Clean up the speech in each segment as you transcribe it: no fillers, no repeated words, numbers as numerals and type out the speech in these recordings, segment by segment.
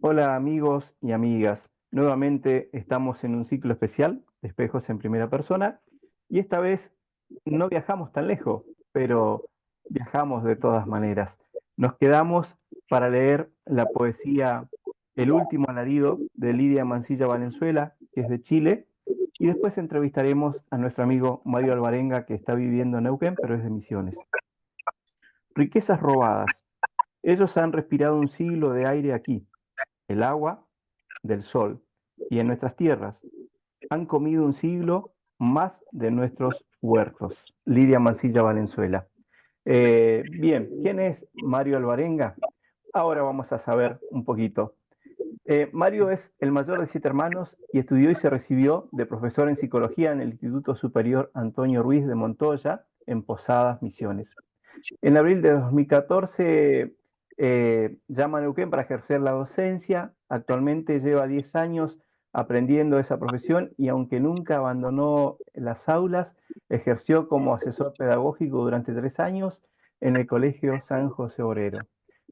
Hola amigos y amigas, nuevamente estamos en un ciclo especial de espejos en primera persona y esta vez no viajamos tan lejos, pero viajamos de todas maneras. Nos quedamos para leer la poesía El último alarido de Lidia Mansilla Valenzuela, que es de Chile, y después entrevistaremos a nuestro amigo Mario Alvarenga, que está viviendo en Neuquén, pero es de Misiones. Riquezas robadas. Ellos han respirado un siglo de aire aquí, el agua del sol, y en nuestras tierras han comido un siglo más de nuestros huertos. Lidia Mansilla Valenzuela. Bien, ¿quién es Mario Alvarenga? Ahora vamos a saber un poquito. Mario es el mayor de 7 hermanos y estudió y se recibió de profesor en psicología en el Instituto Superior Antonio Ruiz de Montoya, en Posadas, Misiones. En abril de 2014 llama a Neuquén para ejercer la docencia. Actualmente lleva 10 años aprendiendo esa profesión y aunque nunca abandonó las aulas, ejerció como asesor pedagógico durante 3 años en el Colegio San José Obrero.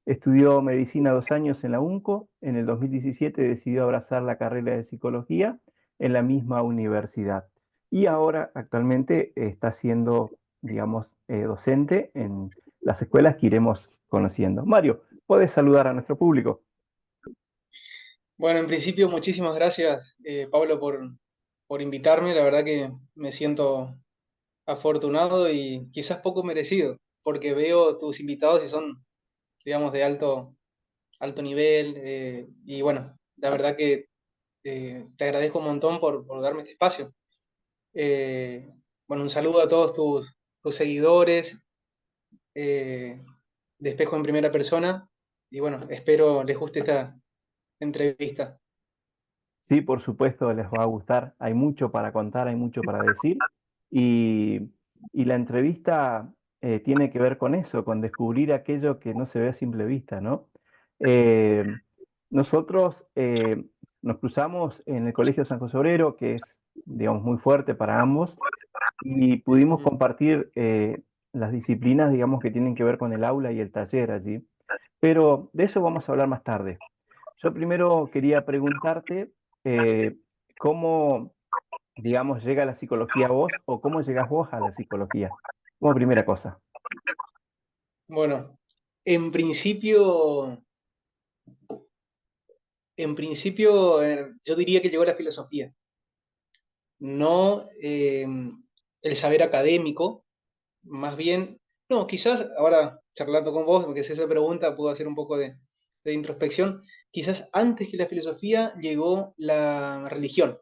Estudió medicina 2 años en la UNCO. En el 2017 decidió abrazar la carrera de psicología en la misma universidad. Y ahora actualmente está siendo, digamos, docente en las escuelas que iremos conociendo. Mario, ¿puedes saludar a nuestro público? Bueno, en principio, muchísimas gracias, Pablo, por invitarme. La verdad que me siento afortunado y quizás poco merecido, porque veo tus invitados y son, digamos, de alto nivel. Y bueno, la verdad que te agradezco un montón por darme este espacio. Eh, bueno, un saludo a todos tus seguidores eh, de Espejo en Primera Persona. Y bueno, espero les guste esta entrevista. Sí, por supuesto, les va a gustar. Hay mucho para contar, hay mucho para decir. Y, y la entrevista tiene que ver con eso, con descubrir aquello que no se ve a simple vista, ¿no? Eh, nosotros nos cruzamos en el Colegio San José Obrero, que es, digamos, muy fuerte para ambos, y pudimos Mm. compartir las disciplinas, digamos, que tienen que ver con el aula y el taller allí. Pero de eso vamos a hablar más tarde. Yo primero quería preguntarte eh, cómo, digamos, llega la psicología a vos o cómo llegas vos a la psicología, como primera cosa. Bueno, en principio, yo diría que llegó la filosofía, no el saber académico, más bien, no, quizás ahora charlando con vos, porque es esa pregunta, puedo hacer un poco de introspección, quizás antes que la filosofía llegó la religión,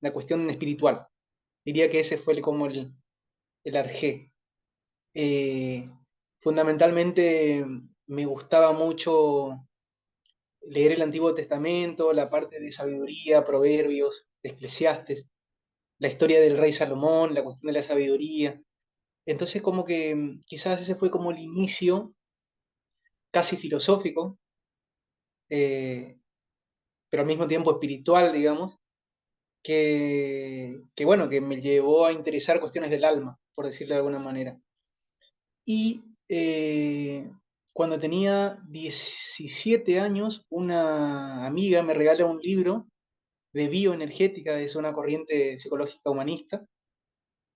la cuestión espiritual. Diría que ese fue como el arjé. Eh, Fundamentalmente me gustaba mucho leer el Antiguo Testamento, la parte de sabiduría, proverbios, de Eclesiastes, la historia del rey Salomón, la cuestión de la sabiduría. Entonces como que quizás ese fue como el inicio casi filosófico, eh, pero al mismo tiempo espiritual, digamos, que bueno, que me llevó a interesar cuestiones del alma, por decirlo de alguna manera. Y cuando tenía 17 años, una amiga me regala un libro de bioenergética, es una corriente psicológica humanista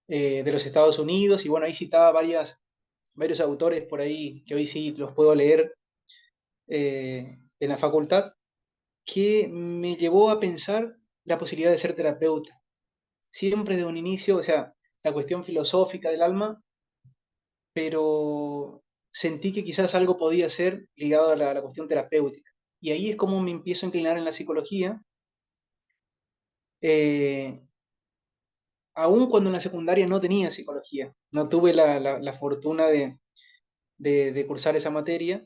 de los Estados Unidos, y bueno, ahí citaba varios autores por ahí que hoy sí los puedo leer en la facultad, que me llevó a pensar la posibilidad de ser terapeuta. Siempre de un inicio, o sea, la cuestión filosófica del alma, pero sentí que quizás algo podía ser ligado a la cuestión terapéutica. Y ahí es como me empiezo a inclinar en la psicología. eh, Aun cuando en la secundaria no tenía psicología, no tuve la fortuna de cursar esa materia,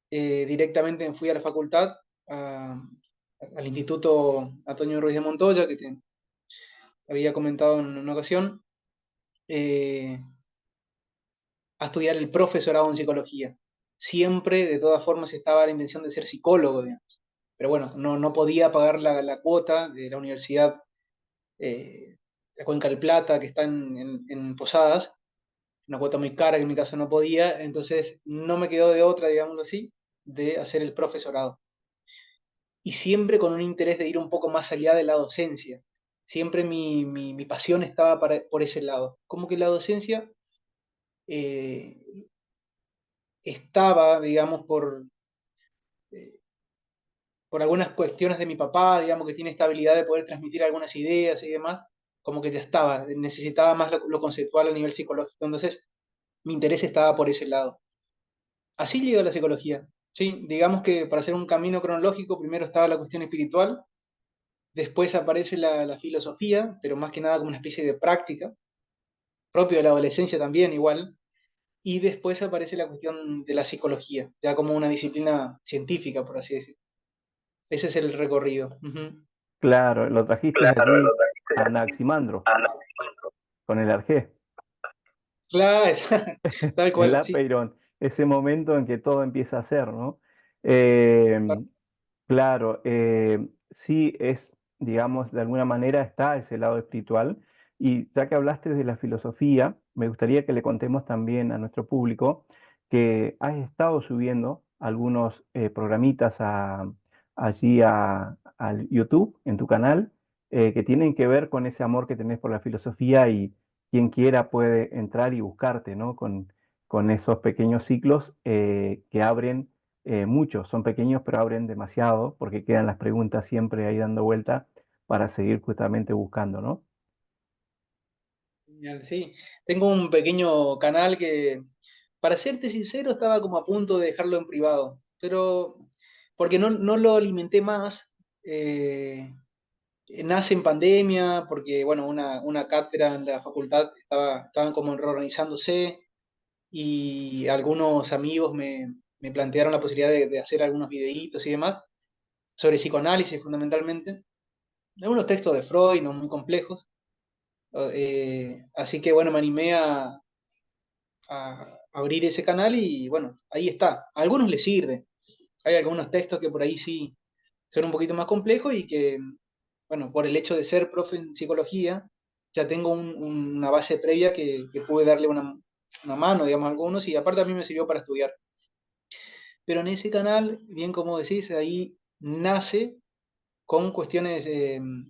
directamente fui a la facultad, al Instituto Antonio Ruiz de Montoya, que te había comentado en una ocasión, eh, a estudiar el profesorado en psicología. Siempre, de todas formas, estaba la intención de ser psicólogo, digamos. Pero bueno, no podía pagar la cuota de la universidad, la Cuenca del Plata, que está en Posadas, una cuota muy cara que en mi caso no podía, entonces no me quedó de otra, digámoslo así, de hacer el profesorado. y siempre con un interés de ir un poco más allá de la docencia. Siempre mi pasión estaba por ese lado. Como que la docencia eh, estaba, digamos, eh, por algunas cuestiones de mi papá, digamos, que tiene esta habilidad de poder transmitir algunas ideas y demás, como que ya estaba, necesitaba más lo conceptual a nivel psicológico. Entonces, mi interés estaba por ese lado. Así llegó a la psicología. Sí, digamos que para hacer un camino cronológico, primero estaba la cuestión espiritual, después aparece la filosofía, pero más que nada como una especie de práctica, propio de la adolescencia también igual, y después aparece la cuestión de la psicología, ya como una disciplina científica, por así decirlo. Ese es el recorrido. Ujú. Claro, lo trajiste allí a Anaximandro con el arjé. Claro, tal El cual, sí. Apeirón, ese momento en que todo empieza a ser, ¿no? Eh, claro, sí es, digamos, de alguna manera está ese lado espiritual. Y ya que hablaste de la filosofía, me gustaría que le contemos también a nuestro público que has estado subiendo algunos programitas allí al YouTube, en tu canal, que tienen que ver con ese amor que tenés por la filosofía y quien quiera puede entrar y buscarte, ¿no? Con esos pequeños ciclos que abren muchos, son pequeños pero abren demasiado porque quedan las preguntas siempre ahí dando vuelta para seguir justamente buscando, ¿no? Genial, sí. Tengo un pequeño canal que, para serte sincero, estaba como a punto de dejarlo en privado, pero porque no lo alimenté más. Nace en pandemia, porque bueno, una cátedra en la facultad estaban como reorganizándose y algunos amigos me plantearon la posibilidad de hacer algunos videitos y demás, sobre psicoanálisis fundamentalmente, algunos textos de Freud, no muy complejos. Así que bueno, me animé a abrir ese canal y bueno, ahí está. A algunos les sirve. Hay algunos textos que por ahí sí son un poquito más complejos y que, bueno, por el hecho de ser profe en psicología, ya tengo una base previa que pude darle una mano, digamos, a algunos y aparte a mí me sirvió para estudiar. Pero en ese canal, bien como decís, ahí nace con cuestiones,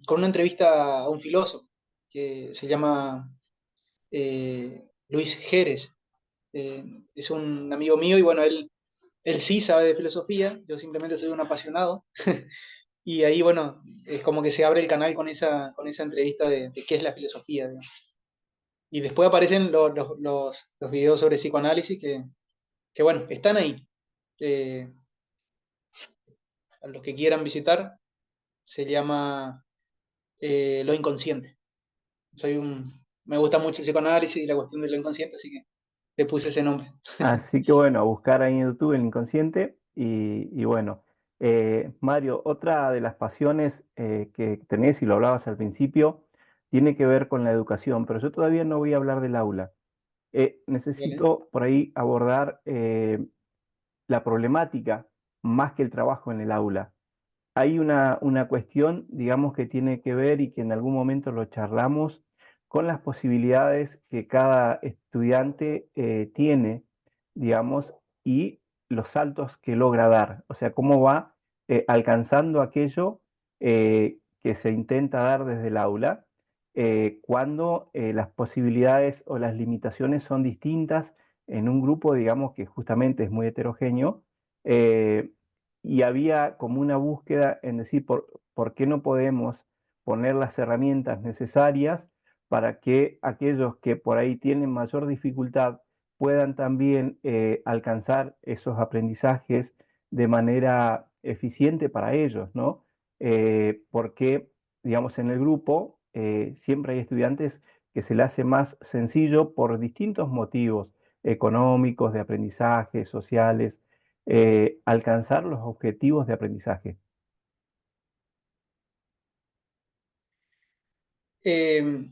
con una entrevista a un filósofo que se llama Luis Jerez. Es un amigo mío y bueno, él sí sabe de filosofía, yo simplemente soy un apasionado. Y ahí, bueno, es como que se abre el canal con esa entrevista de qué es la filosofía, digamos. Y después aparecen los videos sobre psicoanálisis que bueno, están ahí. Eh, a los que quieran visitar, se llama Lo Inconsciente. Soy un, Me gusta mucho el psicoanálisis y la cuestión de lo inconsciente, así que le puse ese nombre. Así que bueno, a buscar ahí en YouTube el inconsciente y bueno, Mario, otra de las pasiones que tenés y lo hablabas al principio, tiene que ver con la educación, pero yo todavía no voy a hablar del aula. ¿Vale? Necesito por ahí abordar la problemática más que el trabajo en el aula. Hay una cuestión, digamos, que tiene que ver y que en algún momento lo charlamos con las posibilidades que cada estudiante tiene, digamos, y los saltos que logra dar. O sea, cómo va alcanzando aquello que se intenta dar desde el aula, cuando las posibilidades o las limitaciones son distintas en un grupo, digamos, que justamente es muy heterogéneo. eh, y había como una búsqueda en decir por qué no podemos poner las herramientas necesarias para que aquellos que por ahí tienen mayor dificultad puedan también alcanzar esos aprendizajes de manera eficiente para ellos, ¿no? Porque, digamos, en el grupo siempre hay estudiantes que se le hace más sencillo por distintos motivos económicos, de aprendizaje, sociales, alcanzar los objetivos de aprendizaje. Eh,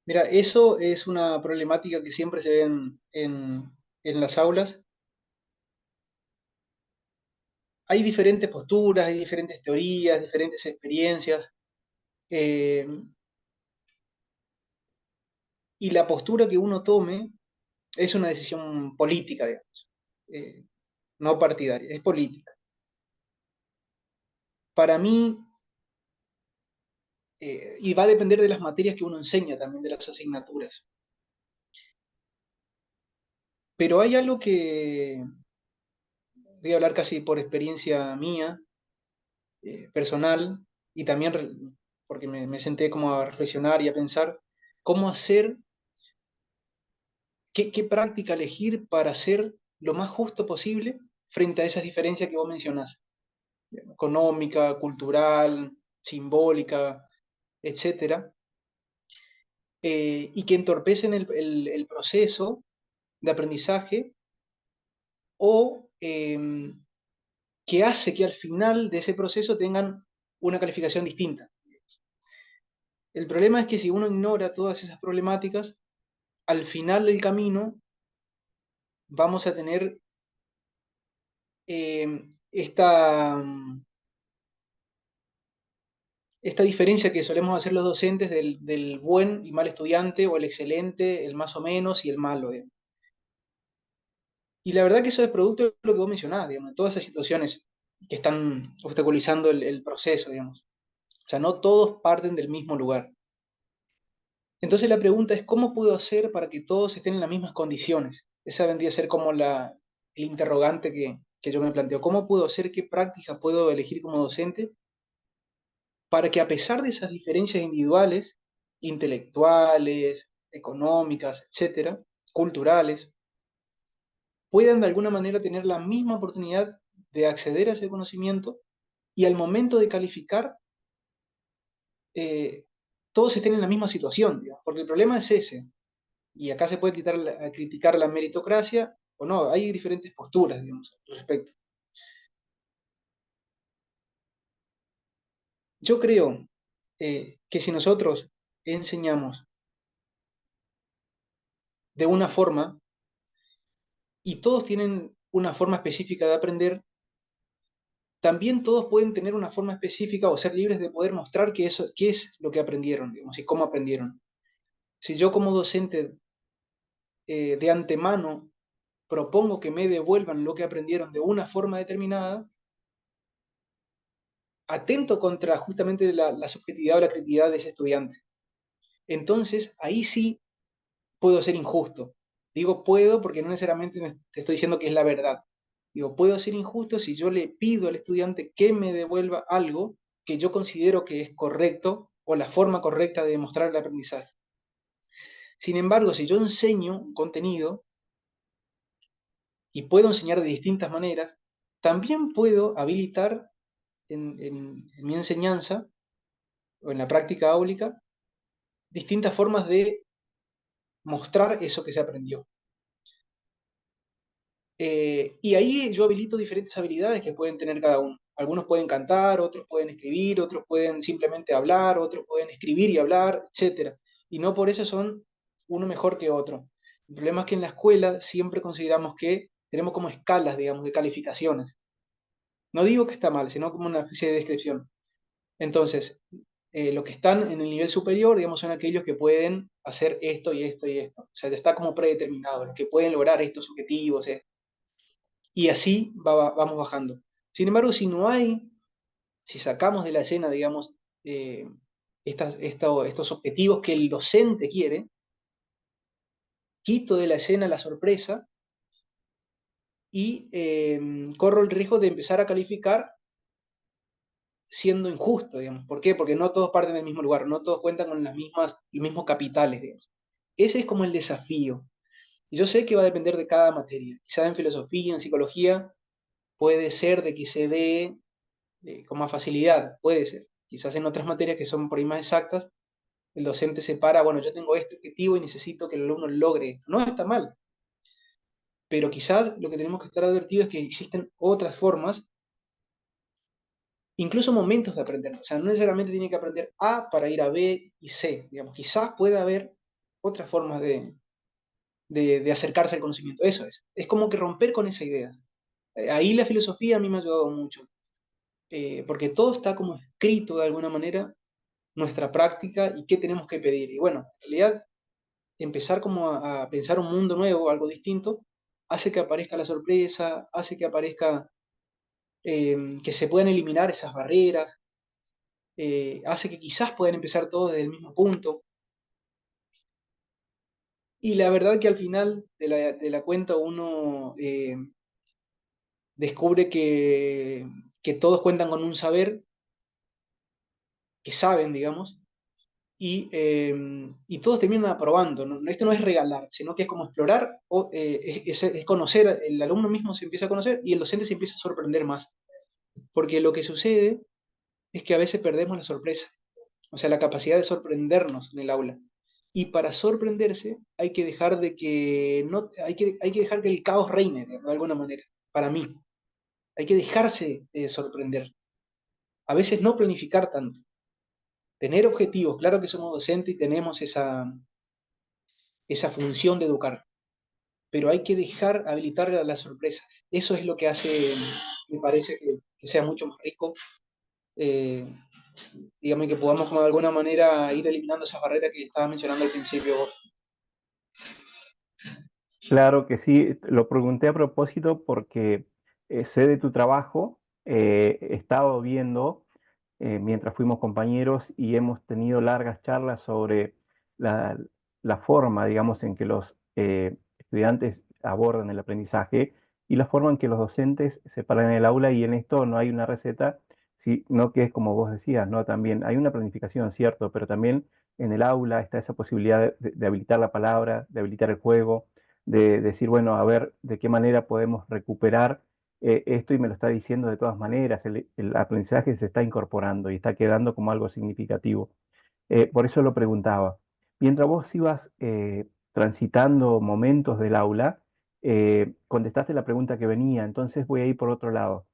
Mira, eso es una problemática que siempre se ve en las aulas. Hay diferentes posturas, hay diferentes teorías, diferentes experiencias, eh, y la postura que uno tome es una decisión política, digamos, no partidaria, es política. para mí, y va a depender de las materias que uno enseña también, de las asignaturas. Pero hay algo que voy a hablar casi por experiencia mía, personal, y también porque me senté como a reflexionar y a pensar cómo hacer, qué práctica elegir para ser lo más justo posible frente a esas diferencias que vos mencionás, económica, cultural, simbólica, etcétera, y que entorpecen el proceso de aprendizaje o que hace que al final de ese proceso tengan una calificación distinta. El problema es que si uno ignora todas esas problemáticas, al final del camino vamos a tener esta diferencia que solemos hacer los docentes del buen y mal estudiante, o el excelente, el más o menos y el malo. Y la verdad que eso es producto de lo que vos mencionabas, digamos, de todas esas situaciones que están obstaculizando el proceso, digamos. O sea, no todos parten del mismo lugar. Entonces la pregunta es, ¿cómo puedo hacer para que todos estén en las mismas condiciones? Esa vendría a ser como el interrogante que yo me planteo. ¿Cómo puedo hacer, qué prácticas puedo elegir como docente para que a pesar de esas diferencias individuales, intelectuales, económicas, etcétera, culturales, puedan de alguna manera tener la misma oportunidad de acceder a ese conocimiento y al momento de calificar, eh, todos estén en la misma situación, digamos? Porque el problema es ese. Y acá se puede criticar la meritocracia o no, hay diferentes posturas, digamos, al respecto. Yo creo que si nosotros enseñamos de una forma y todos tienen una forma específica de aprender, también todos pueden tener una forma específica o ser libres de poder mostrar qué es lo que aprendieron, digamos, y cómo aprendieron. Si yo como docente de antemano propongo que me devuelvan lo que aprendieron de una forma determinada, atento contra justamente la subjetividad o la criticidad de ese estudiante. Entonces, ahí sí puedo ser injusto. Digo puedo porque no necesariamente te estoy diciendo que es la verdad. Digo, puedo ser injusto si yo le pido al estudiante que me devuelva algo que yo considero que es correcto o la forma correcta de demostrar el aprendizaje. Sin embargo, si yo enseño un contenido y puedo enseñar de distintas maneras, también puedo habilitar en mi enseñanza o en la práctica áulica distintas formas de mostrar eso que se aprendió. Y ahí yo habilito diferentes habilidades que pueden tener cada uno. Algunos pueden cantar, otros pueden escribir, otros pueden simplemente hablar, otros pueden escribir y hablar, etcétera. Y no por eso son uno mejor que otro. El problema es que en la escuela siempre consideramos que tenemos como escalas, digamos, de calificaciones. No digo que está mal, sino como una especie de descripción. Entonces, los que están en el nivel superior, digamos, son aquellos que pueden hacer esto y esto y esto. O sea, ya está como predeterminado, los que pueden lograr estos objetivos, y así vamos bajando. Sin embargo, si sacamos de la escena, digamos, eh, estos objetivos que el docente quiere, quito de la escena la sorpresa y corro el riesgo de empezar a calificar siendo injusto, digamos. ¿Por qué? Porque no todos parten del mismo lugar, no todos cuentan con los mismos capitales, digamos. Ese es como el desafío. Y yo sé que va a depender de cada materia. Quizá en filosofía, en psicología, puede ser de que se dé con más facilidad, puede ser. Quizás en otras materias que son por ahí más exactas, el docente separa, bueno, yo tengo este objetivo y necesito que el alumno logre esto. No está mal, pero quizás lo que tenemos que estar advertidos es que existen otras formas, incluso momentos de aprender. O sea, no necesariamente tiene que aprender A para ir a B y C. Digamos, quizás pueda haber otras formas de acercarse al conocimiento. Eso es. Es como que romper con esa idea. Ahí la filosofía a mí me ha ayudado mucho, porque todo está como escrito de alguna manera nuestra práctica y qué tenemos que pedir. Y bueno, en realidad empezar como a pensar un mundo nuevo, algo distinto, hace que aparezca la sorpresa, hace que aparezca que se puedan eliminar esas barreras, hace que quizás puedan empezar todos desde el mismo punto. Y la verdad que al final de la cuenta uno descubre que todos cuentan con un saber, que saben, digamos, y todos terminan aprobando, ¿no? Esto no es regalar, sino que es como explorar, o, es conocer, el alumno mismo se empieza a conocer y el docente se empieza a sorprender más. Porque lo que sucede es que a veces perdemos la sorpresa, o sea, la capacidad de sorprendernos en el aula. Y para sorprenderse hay que dejar de que no, hay que dejar que el caos reine de alguna manera, para mí. Hay que dejarse sorprender. A veces no planificar tanto. Tener objetivos, claro que somos docentes y tenemos esa función de educar, pero hay que dejar habilitar la sorpresa. Eso es lo que hace, me parece, que sea mucho más rico. Eh, Dígame que podamos como de alguna manera ir eliminando esas barreras que estaba mencionando al principio. Claro que sí, lo pregunté a propósito porque sé de tu trabajo, he estado viendo mientras fuimos compañeros y hemos tenido largas charlas sobre la, la forma, digamos, en que los estudiantes abordan el aprendizaje y la forma en que los docentes se paran en el aula y en esto no hay una receta, sino que es como vos decías, ¿no? También hay una planificación, cierto, pero también en el aula está esa posibilidad de habilitar la palabra, de habilitar el juego, de decir, bueno, a ver de qué manera podemos recuperar esto y me lo está diciendo de todas maneras, el aprendizaje se está incorporando y está quedando como algo significativo. Por eso lo preguntaba. Mientras vos ibas transitando momentos del aula, contestaste la pregunta que venía, entonces voy a ir por otro lado.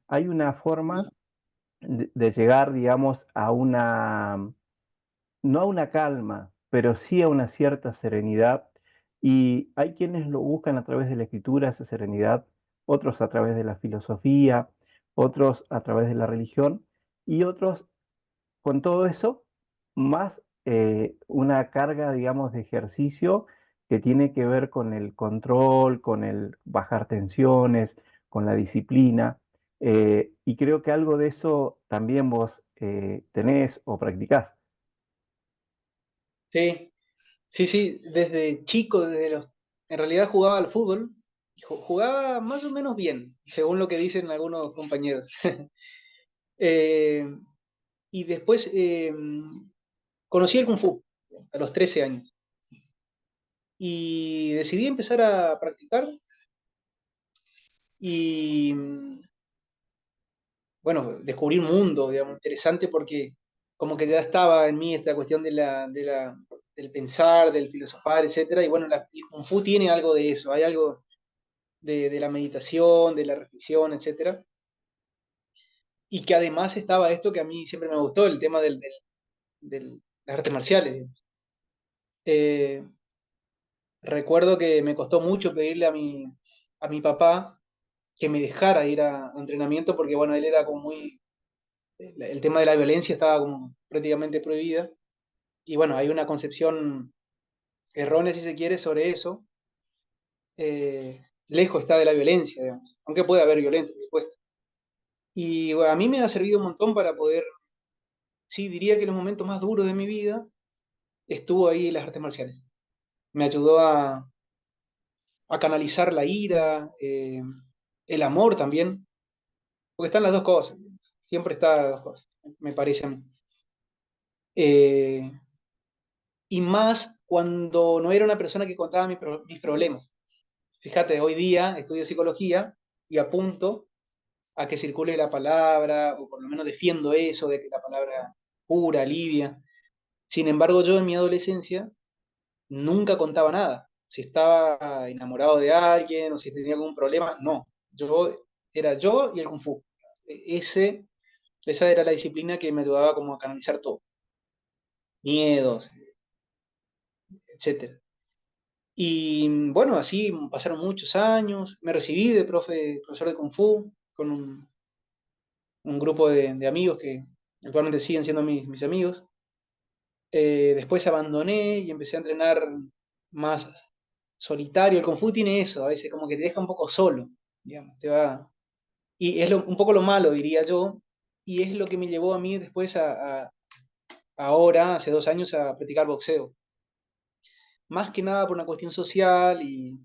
Hay una forma de llegar, digamos, a una no a una calma, pero sí a una cierta serenidad. Y hay quienes lo buscan a través de la escritura, esa serenidad, otros a través de la filosofía, otros a través de la religión y otros con todo eso, más una carga, digamos, de ejercicio que tiene que ver con el control, con el bajar tensiones, con la disciplina. Y creo que algo de eso también vos tenés o practicás. Sí, sí, sí, desde chico, en realidad jugaba al fútbol, y jugaba más o menos bien, según lo que dicen algunos compañeros. Eh, y después conocí el Kung Fu a los 13 años y decidí empezar a practicar y bueno, descubrí un mundo, digamos, interesante porque como que ya estaba en mí esta cuestión del pensar, del filosofar, etcétera, y bueno, el Kung Fu tiene algo de eso, hay algo de la meditación, de la reflexión, etcétera, y que además estaba esto que a mí siempre me gustó, el tema de las artes marciales. Eh, Recuerdo que me costó mucho pedirle a mi papá que me dejara ir a entrenamiento porque, bueno, él era como muy, el tema de la violencia estaba como prácticamente prohibida. Y bueno, hay una concepción errónea, si se quiere, sobre eso. Lejos está de la violencia, digamos, aunque puede haber violencia, por supuesto. Y bueno, a mí me ha servido un montón para poder, sí, diría que los momentos más duros de mi vida estuvo ahí las artes marciales. Me ayudó a canalizar la ira, el amor también, porque están las dos cosas, siempre están las dos cosas, me parecen. Eh, y más cuando no era una persona que contaba mis problemas. Fíjate, hoy día estudio psicología y apunto a que circule la palabra, o por lo menos defiendo eso, de que la palabra cura, alivia. Sin embargo, yo en mi adolescencia nunca contaba nada. Si estaba enamorado de alguien o si tenía algún problema, no. Yo era yo y el Kung Fu. Esa era la disciplina que me ayudaba como a canalizar todo. Miedos, etcétera. Y bueno, así pasaron muchos años. Me recibí de profesor de Kung Fu con un grupo de amigos que actualmente siguen siendo mis amigos. Después abandoné y empecé a entrenar más solitario. El Kung Fu tiene eso, a veces como que te deja un poco solo, digamos, te va. Y es un poco lo malo, diría yo, y es lo que me llevó a mí después ahora, hace 2 años, a practicar boxeo. Más que nada por una cuestión social y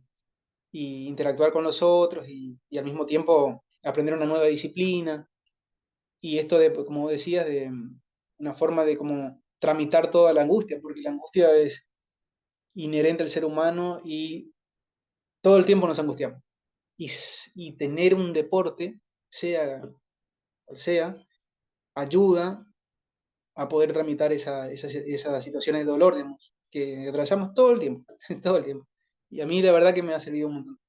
interactuar con los otros y al mismo tiempo aprender una nueva disciplina. Y esto de, como decías, de una forma de como tramitar toda la angustia, porque la angustia es inherente al ser humano y todo el tiempo nos angustiamos. Y tener un deporte, sea cual sea, ayuda a poder tramitar esas situaciones de dolor, digamos, que atravesamos todo el tiempo, todo el tiempo. Y a mí la verdad que me ha servido un montón.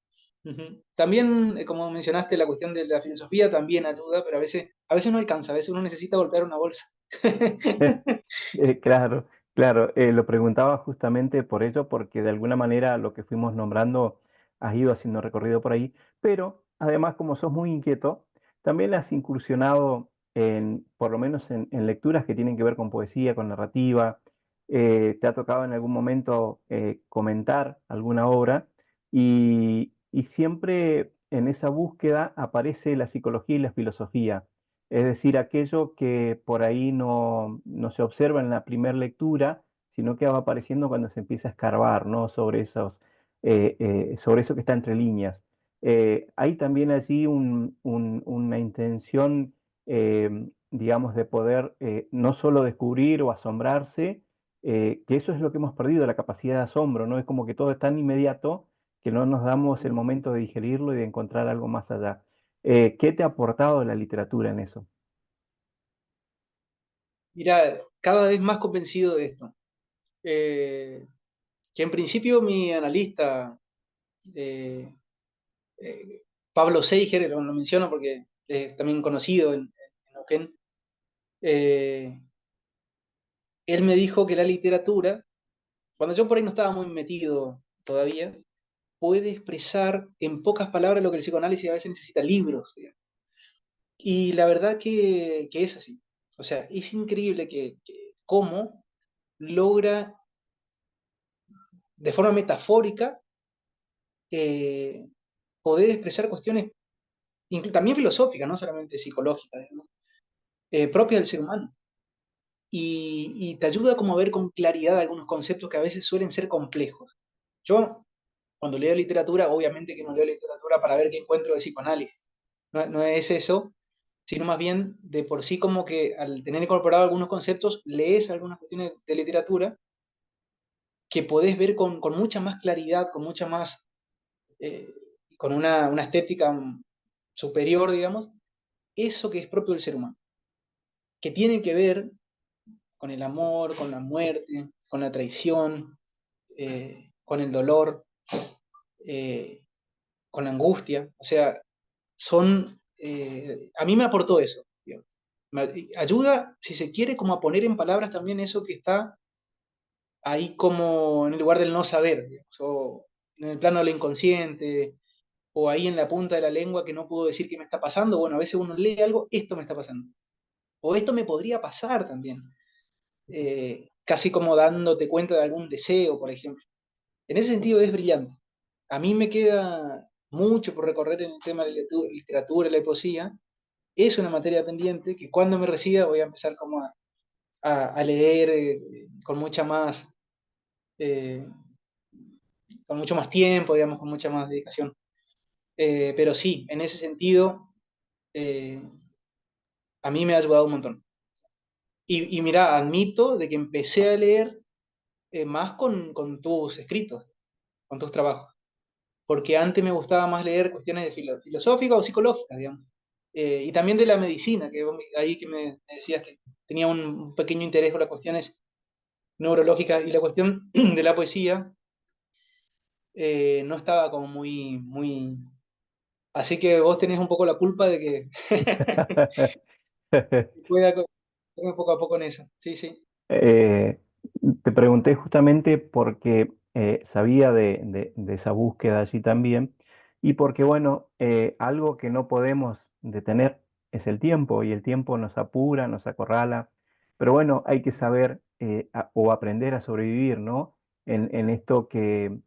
Ujú. También, como mencionaste, la cuestión de la filosofía también ayuda, pero a veces no alcanza, a veces uno necesita golpear una bolsa. Claro, claro, lo preguntaba justamente por ello, porque de alguna manera lo que fuimos nombrando has ido haciendo recorrido por ahí, pero además como sos muy inquieto, también has incursionado en, por lo menos en lecturas que tienen que ver con poesía, con narrativa, te ha tocado en algún momento comentar alguna obra y siempre en esa búsqueda aparece la psicología y la filosofía. Es decir, aquello que por ahí no se observa en la primera lectura, sino que va apareciendo cuando se empieza a escarbar, ¿no? Sobre eso que está entre líneas. Hay también allí una intención, digamos, de poder no solo descubrir o asombrarse, que eso es lo que hemos perdido, la capacidad de asombro, ¿no? Es como que todo es tan inmediato que no nos damos el momento de digerirlo y de encontrar algo más allá. ¿Qué te ha aportado la literatura en eso? Mira, cada vez más convencido de esto. Eh, que en principio mi analista, eh, eh, Pablo Seiger, lo menciono porque es también conocido en Neuquén, eh, él me dijo que la literatura, cuando yo por ahí no estaba muy metido todavía, puede expresar en pocas palabras lo que el psicoanálisis a veces necesita libros, digamos. Y la verdad que es así. O sea, es increíble que cómo logra de forma metafórica eh, poder expresar cuestiones también filosóficas, no solamente psicológicas, ¿no? Propias del ser humano. Y te ayuda como a ver con claridad algunos conceptos que a veces suelen ser complejos. Yo, cuando leo literatura, obviamente que no leo literatura para ver qué encuentro de psicoanálisis. No es eso, sino más bien de por sí como que al tener incorporado algunos conceptos, lees algunas cuestiones de literatura que podés ver con mucha más claridad, con mucha más, eh, con una estética superior, digamos, eso que es propio del ser humano, que tiene que ver con el amor, con la muerte, con la traición, con el dolor, eh, con la angustia. O sea, a mí me aportó eso. Digamos. Ayuda, si se quiere, como a poner en palabras también eso que está ahí como en el lugar del no saber, digamos, o en el plano del inconsciente, o ahí en la punta de la lengua que no puedo decir qué me está pasando. Bueno, a veces uno lee algo, esto me está pasando. O esto me podría pasar también. Casi como dándote cuenta de algún deseo, por ejemplo. En ese sentido es brillante. A mí me queda mucho por recorrer en el tema de la literatura y la poesía. Es una materia pendiente que cuando me reciba voy a empezar como a leer con mucha más, eh, con mucho más tiempo, digamos, con mucha más dedicación. Pero sí, en ese sentido, eh, a mí me ha ayudado un montón. Y mira, admito de que empecé a leer más con tus escritos, con tus trabajos. Porque antes me gustaba más leer cuestiones de filosóficas o psicológicas, digamos. Y también de la medicina, que ahí que me decías que tenía un pequeño interés por las cuestiones neurológicas y la cuestión de la poesía no estaba como muy, muy... Así que vos tenés un poco la culpa de que pueda poco a poco en eso. Sí, sí. Eh, Te pregunté justamente porque sabía de esa búsqueda allí también y porque, bueno, algo que no podemos detener es el tiempo y el tiempo nos apura, nos acorrala, pero bueno, hay que saber o aprender a sobrevivir, ¿no? En esto que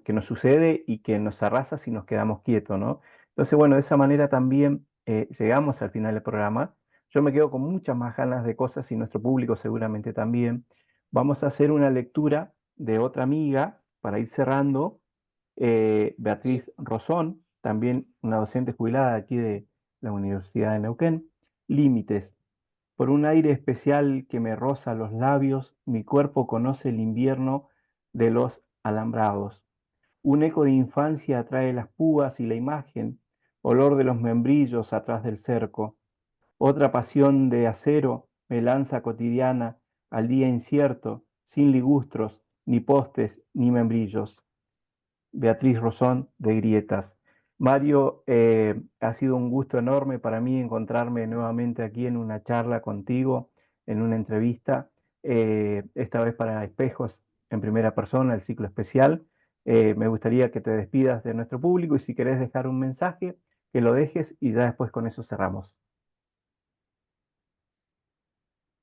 nos sucede y que nos arrasa si nos quedamos quietos, ¿no? Entonces, bueno, de esa manera también llegamos al final del programa. Yo me quedo con muchas más ganas de cosas y nuestro público seguramente también. Vamos a hacer una lectura de otra amiga para ir cerrando, Sí. Beatriz Rosón, también una docente jubilada aquí de la Universidad de Neuquén. Límites. Por un aire especial que me roza los labios, mi cuerpo conoce el invierno de los alambrados. Un eco de infancia atrae las púas y la imagen, olor de los membrillos atrás del cerco. Otra pasión de acero me lanza cotidiana al día incierto, sin ligustros, ni postes, ni membrillos. Beatriz Rosón de Grietas. Mario, ha sido un gusto enorme para mí encontrarme nuevamente aquí en una charla contigo, en una entrevista, esta vez para Espejos en primera persona, el ciclo especial. Me gustaría que te despidas de nuestro público y si querés dejar un mensaje, que lo dejes y ya después con eso cerramos.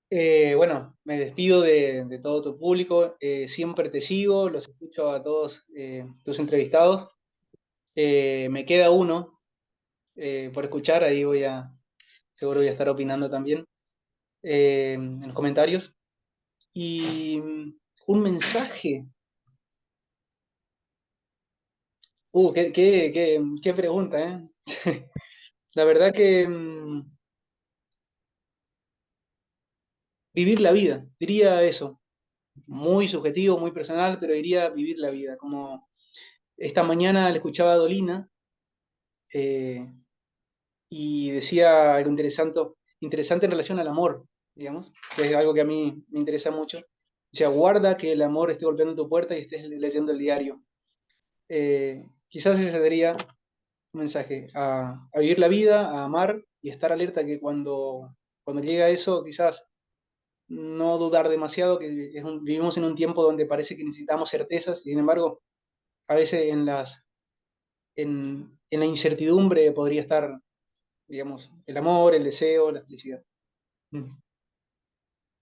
Bueno, me despido de todo tu público. Siempre te sigo, los escucho a todos tus entrevistados. Me queda uno por escuchar, ahí seguro voy a estar opinando también en los comentarios. Y un mensaje. Qué pregunta, ¿eh? La verdad que vivir la vida, diría eso. Muy subjetivo, muy personal, pero diría vivir la vida. Como esta mañana le escuchaba a Dolina eh, y decía algo interesante en relación al amor, digamos, que es algo que a mí me interesa mucho. Decía, guarda que el amor esté golpeando tu puerta y estés leyendo el diario. Quizás ese sería un mensaje, a vivir la vida, a amar y estar alerta que cuando llega eso, quizás no dudar demasiado, que vivimos en un tiempo donde parece que necesitamos certezas, y sin embargo, a veces en la incertidumbre podría estar, digamos, el amor, el deseo, la felicidad. Mm.